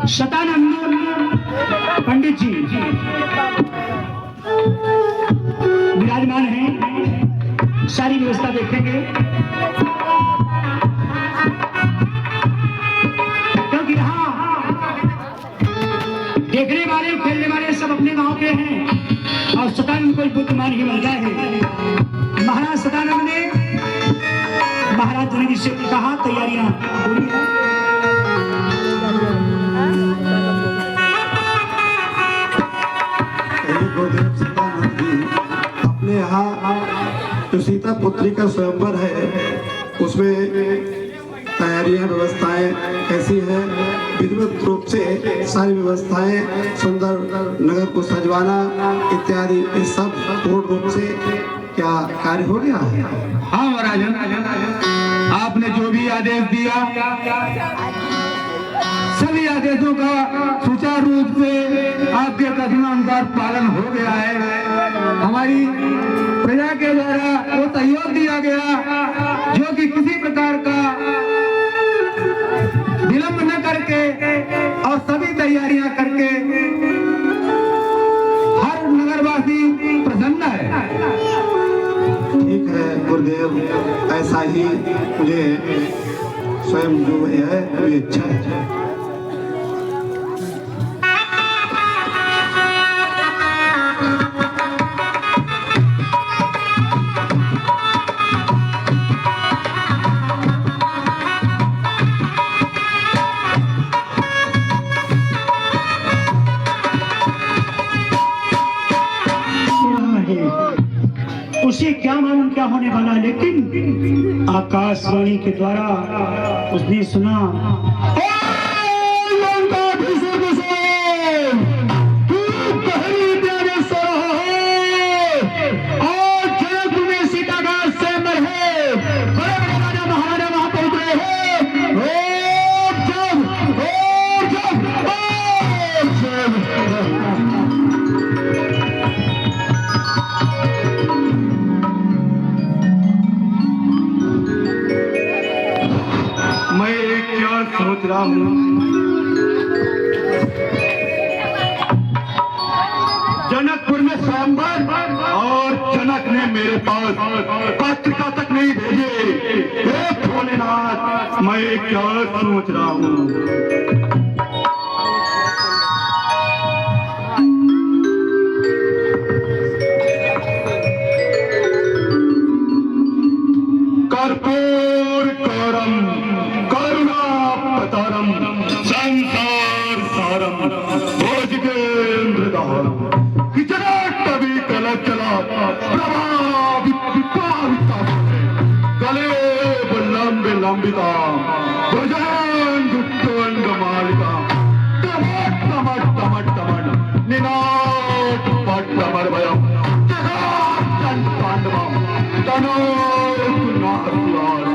शतानंद पंडित जी विराजमान हैं, सारी व्यवस्था देखेंगे। क्योंकि यहाँ देखने वाले खेलने वाले सब अपने गांव के हैं और शतानंद कोई बुद्धिमान ही बन गए हैं। महाराज शतानंद ने महाराज जनक जी से कहा तैयारियां पूरी हैं। गुरुदेव शतानंद जी अपने यहाँ जो सीता पुत्री का स्वयंवर है उसमें तैयारियां व्यवस्थाएं कैसी है? विधिवत रूप से सारी व्यवस्थाएं सुंदर नगर को सजवाना इत्यादि इस सब पूर्ण रूप से क्या कार्य हो गया है? हाँ महाराज, आपने जो भी आदेश दिया सभी आदेशों का सुचारू रूप से आपके कथनानुसार पालन हो गया है। हमारी प्रजा के द्वारा वो सहयोग दिया गया जो कि किसी प्रकार का विलंब न करके और सभी तैयारियां करके हर नगरवासी प्रसन्न है। ठीक है गुरुदेव, ऐसा ही मुझे स्वयं जो है वो इच्छा है। उसे क्या मालूम क्या होने वाला, लेकिन आकाशवाणी के द्वारा उसने सुना सोच रहा हूँ जनकपुर में स्वयंवर और जनक ने मेरे पास पत्रिका तक नहीं भेजे। हे भोलेनाथ, मैं क्या सोच रहा हूँ? कर्पूर करम करुणापतरम संसार सारम भोजगेन्द्रदारम किचनाटवी कलचला प्रभाविता गले लंबे लंबिता भुजंग उत्तंग मालिका टमट टमट टमट टमट निनाट पट्टमर भयम जगात पांडवम तनोत नासुरार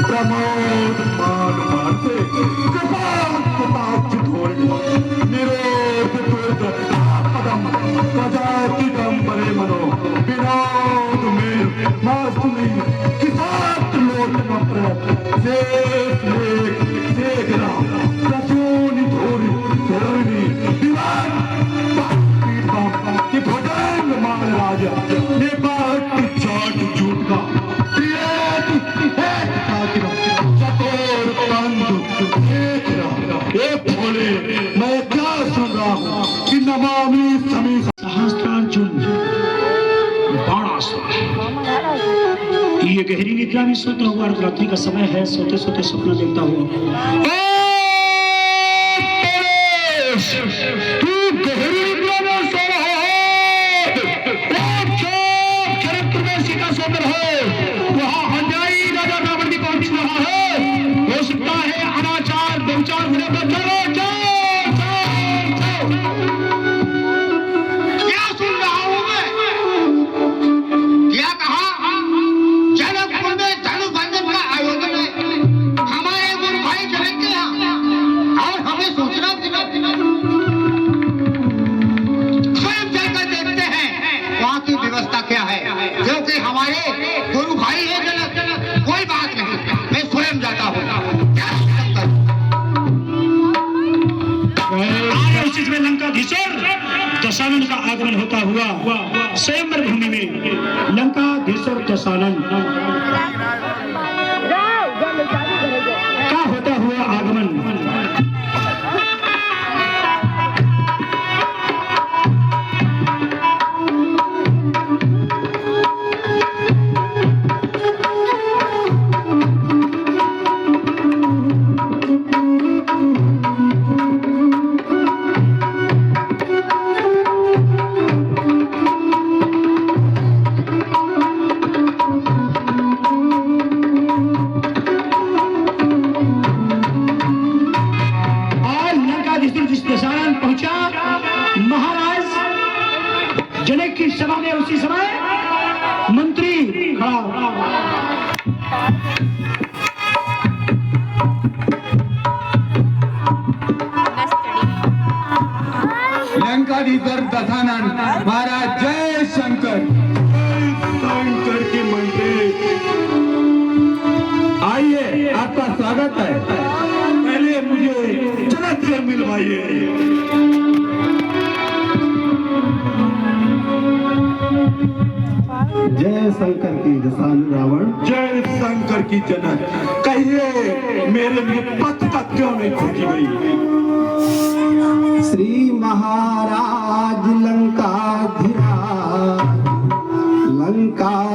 प्रमोद मान मान से निरोध पदम प्रजाति परे मनो विनोद में मास्तुनी किसात लोट देखना प्रचोनी धोरी धरणी दीवान कि भोजन मान राजा ने बात चाट झूठ का मैं क्या सुन रहा हूँ कि नमामि समी सहस्त्रार्जुन बाणासुर। ये गहरी निद्रा में सोता हुआ रात्रि का समय है, सोते सोते सपना देखता हुआ तू गहरी निद्रा में सो रहा है, जनकपुर में सीता सौंदर्य है, वहाँ हंजाई राजा रावण भी पहुंच रहा है। हो सकता है अनाचार व्यवचार होने पर चलो दशानन का आगमन होता हुआ स्वयंवर भूमि में लंकाधीश्वर दशानन का होता हुआ आगमन जनक की सभा में उसी समय मंत्री खड़ा लंकाधीश्वर दशानन महाराज जय शंकर। शंकर के मंत्री आइए, आपका स्वागत है। पहले मुझे जनक से मिलवाइए। जय शंकर की दशानन रावण। जय शंकर की जनक। कहिए मेरे लिए पत्र क्यों नहीं भेजी गई? श्री महाराज लंका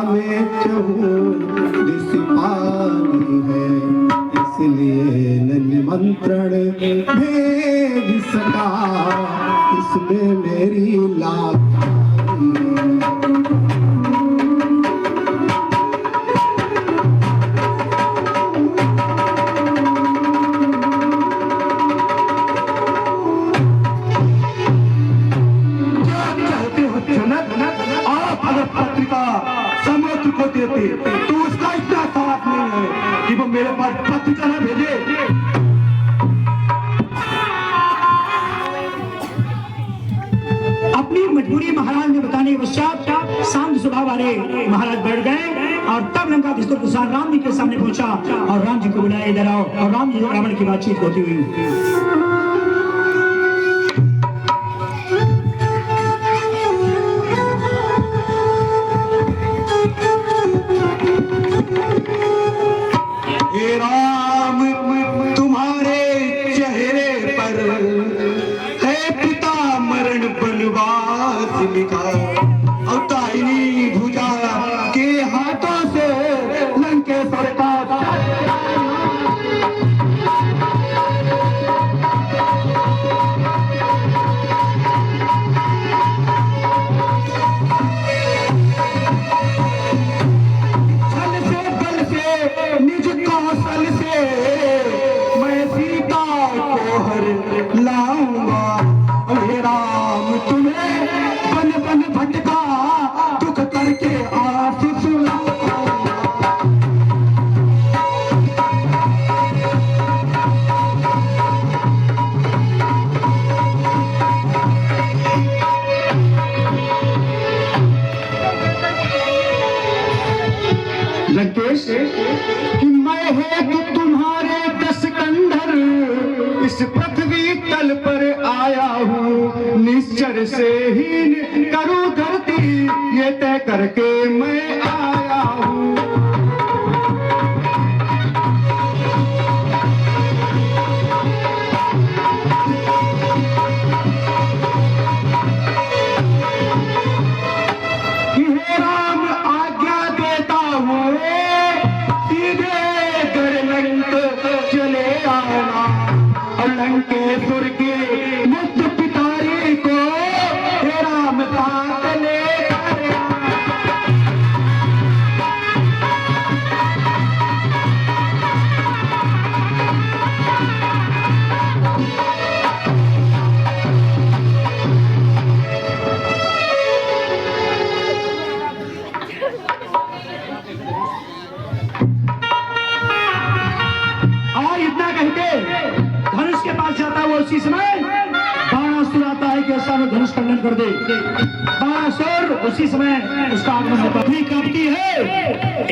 में चहुदिश पानी है, इसलिए न निमंत्रण भेज सका, इसमें मेरी लाचारी। समुद्र को देते तो उसका इतना साथ नहीं है कि वो मेरे पास पत्रिका न भेजे। अपनी मजबूरी महाराज ने बताने के पश्चात शांत स्वभाव वाले महाराज बैठ गए और तब लंकाधीश्वर दशानन राम जी के सामने पहुंचा और राम जी को बुलाया, इधर आओ। और राम जी रावण की बातचीत होती हुई राम तुम्हारे चेहरे पर है पिता मरण बनवास लिखा, और दाहिनी भुजा के हाथों से लंकेश्वर का निज कौशल से मैं सीता को हर लाऊंगा। हे राम तुम्हें बन बन भटका दुख करके आंसू सुनाऊंगा। लंकेश कि मैं है कि तुम्हारे 10 कंधर इस पृथ्वी तल पर आया हूँ, निश्चर से ही करूँ धरती ये तय करके मैं आया हूँ। कि हे राम आज्ञा देता हूँ सीधे लंक चले आना, और लंकेश्वर के मुक्त पितारी को हे राम साथ ले और इतना कहते धनुष के पास जाता है। वो उसी समय बाणासुर आता है कि ऐसा में धनुष खंडन कर दे। बाणासुर उसी समय उसका आगमन होता है। काटती है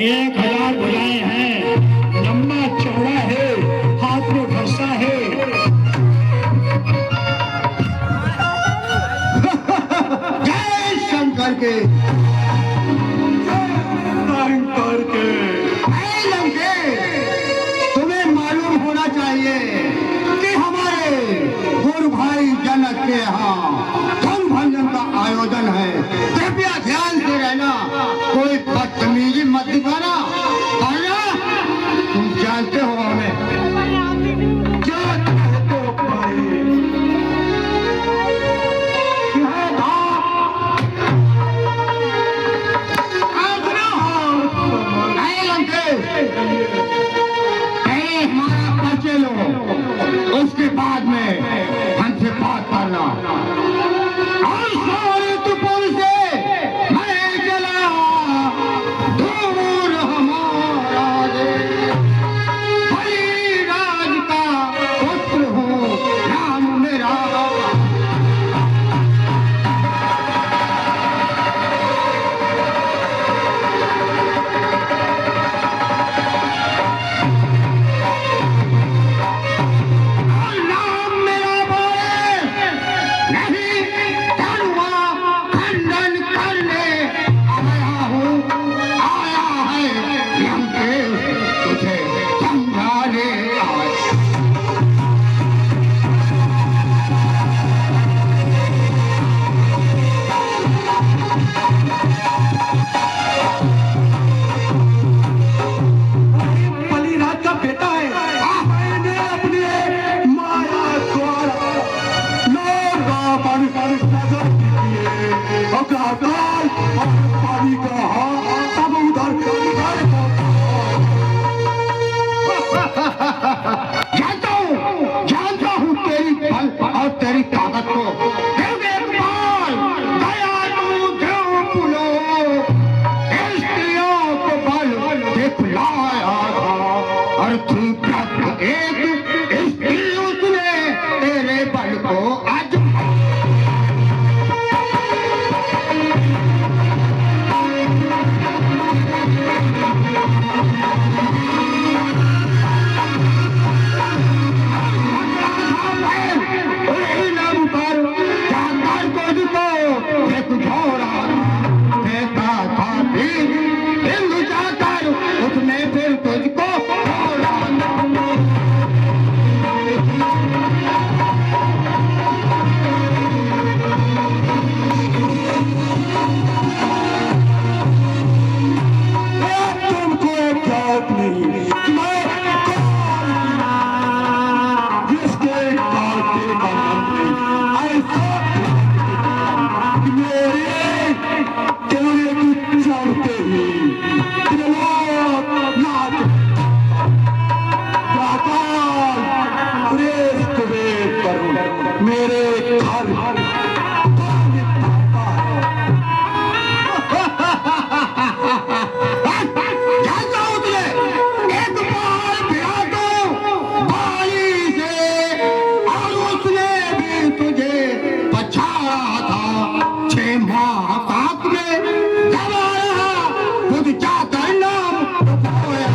1000 भुजाएं हैं, लंबा चौड़ा है, हाथ में फरसा है। के करके ऐ लंके, तुम्हें मालूम होना चाहिए कि हमारे गुरु भाई जनक के यहाँ धन भंजन का आयोजन है। कृपया ध्यान से रहना, कोई बदतमीजी मत दिखाना, वरना तुम जानते हो हमें। क्या कहते हो भाई? यह था ऐ लंके, ऐ हमारा परिचय लो, उसके बाद में हमसे बात करना। और सारे त्रिपुर से मैं चला, दूर हमारा देश, हरिराज का पुत्र हूँ, नाम मेरा। नाम मेरा बोले नहीं, धनुआ खंडन करने आया हूँ, आया है लंकेश, तुझे समझाने आया। बलिराज का बेटा है। मैंने अपने माया द्वारा लोग रावण पर नजर दिए, अकाल और पानी का सब उधर जानता हूँ तेरी बल और तेरी ताकत को। क्योंकि एक बार गया तू देवपुलो, स्त्रियों को बल दिखलाया था, और तू एक स्त्री उसने तेरे बल को आज उसने फिर तुझको तुमको ज्ञात नहीं, मैं जिसके काटे का मंत्री ऐसा कि मेरे तेरे को चढ़ते ही त्रिलोक नाच जाकाल सुरेश कुबेर करूं मेरे घर जानता हूँ तुझे, एक बार भिड़ा दो बाली से, और उसने भी तुझे पछाड़ा था 6 माह तक में, दबाया खुद जाकर नाम खोया।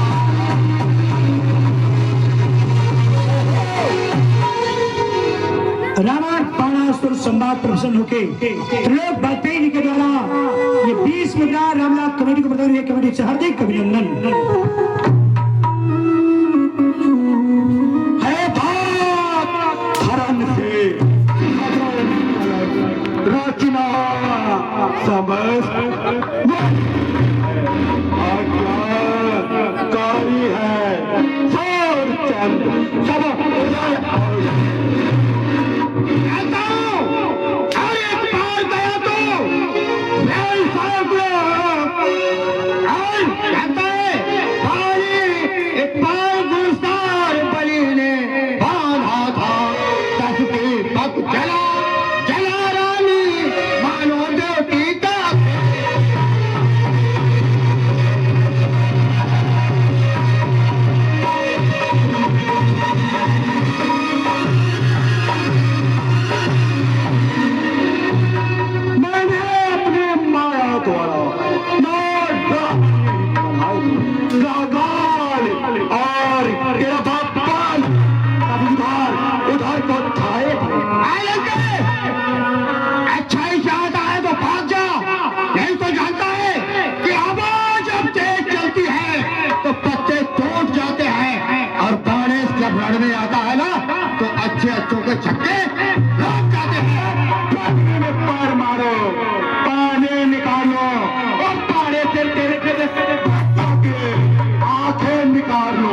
रावण बाणासुर संवाद प्रसन्न होके त्रिलोक वाजपेयी जी के द्वारा ये 20 मुद्रा रामनाथ कमेटी को प्रदान हुई। कमेटी से हार्दिक अभिनंदन। है भाग हरण से रचना कारी है सौर चंद्र सब कहता हूँ, और एक बार गया तो मैं साहब और कहता है बाली, एक बार गुलजार बलि ने बांधा था, 10 की पग जला जला रानी मानो देवती का। मैंने अपने माया द्वारा और तेरा बापान उधर को थाए थे। अच्छा ही चाहता है तो भाग जा, कार